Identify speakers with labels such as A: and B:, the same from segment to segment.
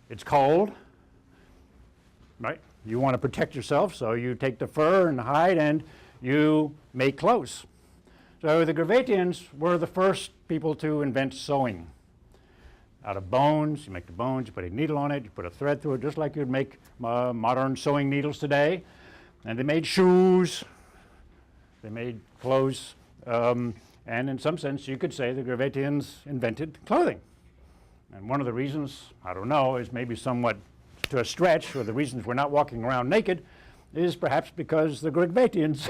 A: It's cold, right? You want to protect yourself, so you take the fur and the hide and you make clothes. So the Gravettians were the first people to invent sewing. Out of bones, you make the bones, you put a needle on it, you put a thread through it, just like you'd make modern sewing needles today. And they made shoes, they made clothes, and in some sense you could say the Gravettians invented clothing. And one of the reasons, I don't know, is maybe somewhat to a stretch, or the reasons we're not walking around naked, is perhaps because the Gravettians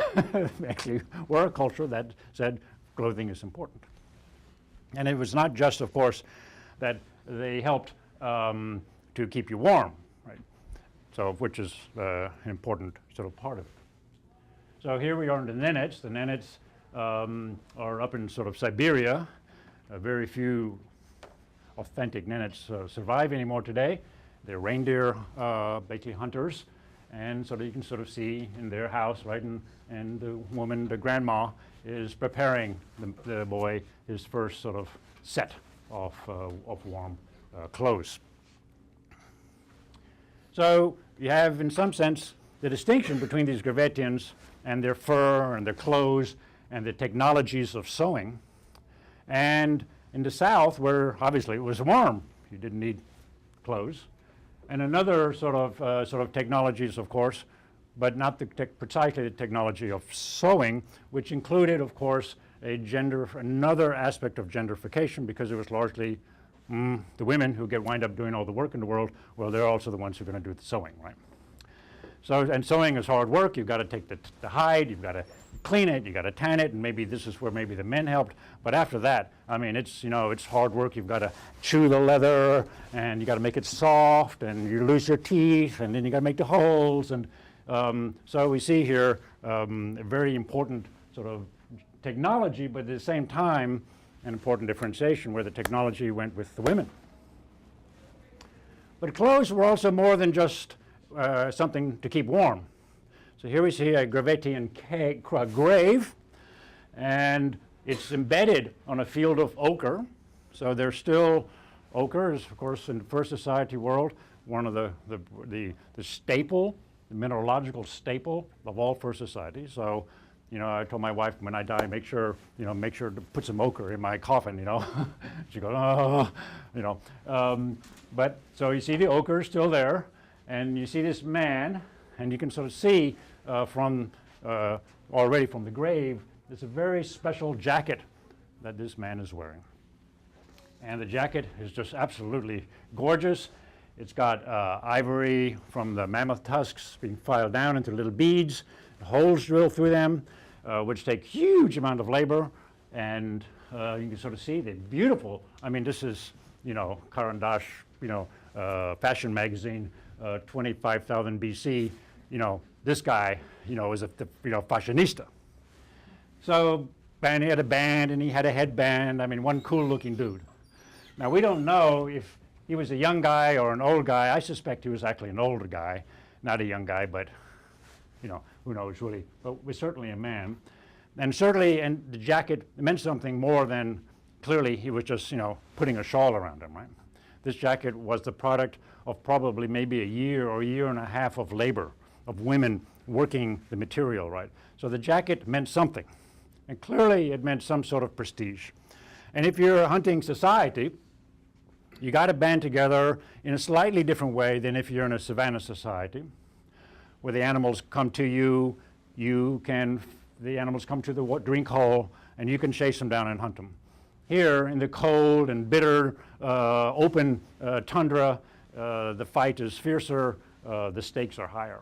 A: actually were a culture that said clothing is important. And it was not just, of course, that they helped to keep you warm, right? So, which is an important sort of part of it. So here we are in the Nenets. The Nenets are up in sort of Siberia. Very few authentic Nenets survive anymore today. They're reindeer, basically hunters. And so you can sort of see in their house, right, and the woman, the grandma, is preparing the boy his first sort of set of warm clothes. So you have, in some sense, the distinction between these Gravettians and their fur and their clothes and the technologies of sewing. And in the South, where obviously it was warm, you didn't need clothes. And another sort of technologies, of course, but not precisely the technology of sewing, which included, of course, another aspect of genderification, because it was largely the women who wind up doing all the work in the world. Well, they're also the ones who are going to do the sewing, right? So, and sewing is hard work. You've got to take the hide, you've got to clean it, you've got to tan it, and maybe this is where maybe the men helped. But after that, I mean, it's, you know, it's hard work. You've got to chew the leather, and you got to make it soft, and you lose your teeth, and then you got to make the holes. And so we see here a very important sort of technology, but at the same time, an important differentiation where the technology went with the women. But clothes were also more than just something to keep warm. So here we see a Gravettian grave, and it's embedded on a field of ochre. So there's still ochre is, of course, in the First Society world, one of the staple, the mineralogical staple of all First Society. So, you know, I told my wife, when I die, make sure to put some ochre in my coffin, you know. She goes, oh, you know. But so you see the ochre still there, and you see this man, and you can sort of see already from the grave, there's a very special jacket that this man is wearing. And the jacket is just absolutely gorgeous. It's got ivory from the mammoth tusks being filed down into little beads, holes drilled through them, which take huge amount of labor. And you can sort of see the beautiful, I mean, this is, you know, Caran d'Ache, you know, fashion magazine, 25,000 BC, you know, this guy, you know, is a fashionista. So, and he had a band and he had a headband. I mean, one cool looking dude. Now, we don't know if he was a young guy or an old guy. I suspect he was actually an older guy, not a young guy, but, you know, who knows really. But was certainly a man. And certainly, and the jacket meant something more than clearly he was just, you know, putting a shawl around him, right? This jacket was the product of probably maybe a year or a year and a half of labor of women working the material, right? So the jacket meant something. And clearly it meant some sort of prestige. And if you're a hunting society, you got to band together in a slightly different way than if you're in a savanna society, where the animals come to you, the animals come to the drink hole, and you can chase them down and hunt them. Here, in the cold and bitter, open tundra, the fight is fiercer, the stakes are higher.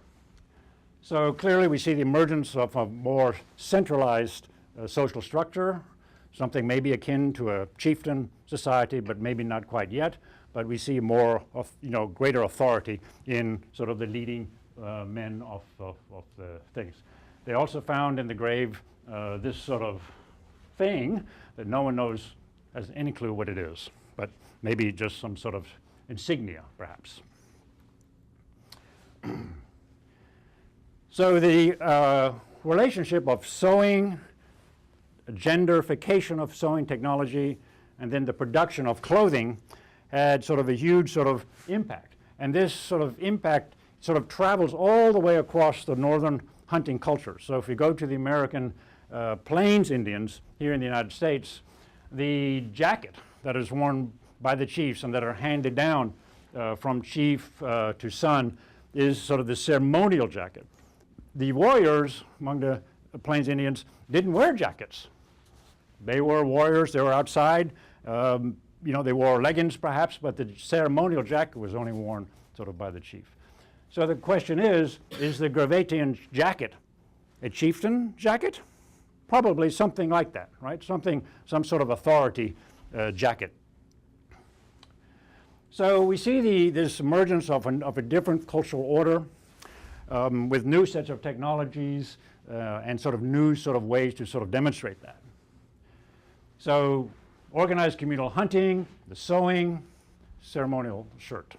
A: So clearly we see the emergence of a more centralized social structure, something maybe akin to a chieftain society, but maybe not quite yet. But we see more of, you know, greater authority in sort of the leading men of the things. They also found in the grave this sort of thing that no one knows, has any clue what it is, but maybe just some sort of insignia, perhaps. So the relationship of sewing, genderification of sewing technology, and then the production of clothing had sort of a huge sort of impact. And this sort of impact sort of travels all the way across the northern hunting culture. So if you go to the American Plains Indians here in the United States, the jacket that is worn by the chiefs and that are handed down from chief to son is sort of the ceremonial jacket. The warriors among the Plains Indians didn't wear jackets. They were warriors, they were outside. You know, they wore leggings perhaps, but the ceremonial jacket was only worn sort of by the chief. So the question is the Gravettian jacket a chieftain jacket? Probably something like that, right? Some sort of authority jacket. So we see this emergence of a different cultural order with new sets of technologies and sort of new sort of ways to sort of demonstrate that. So organized communal hunting, the sewing, ceremonial shirt.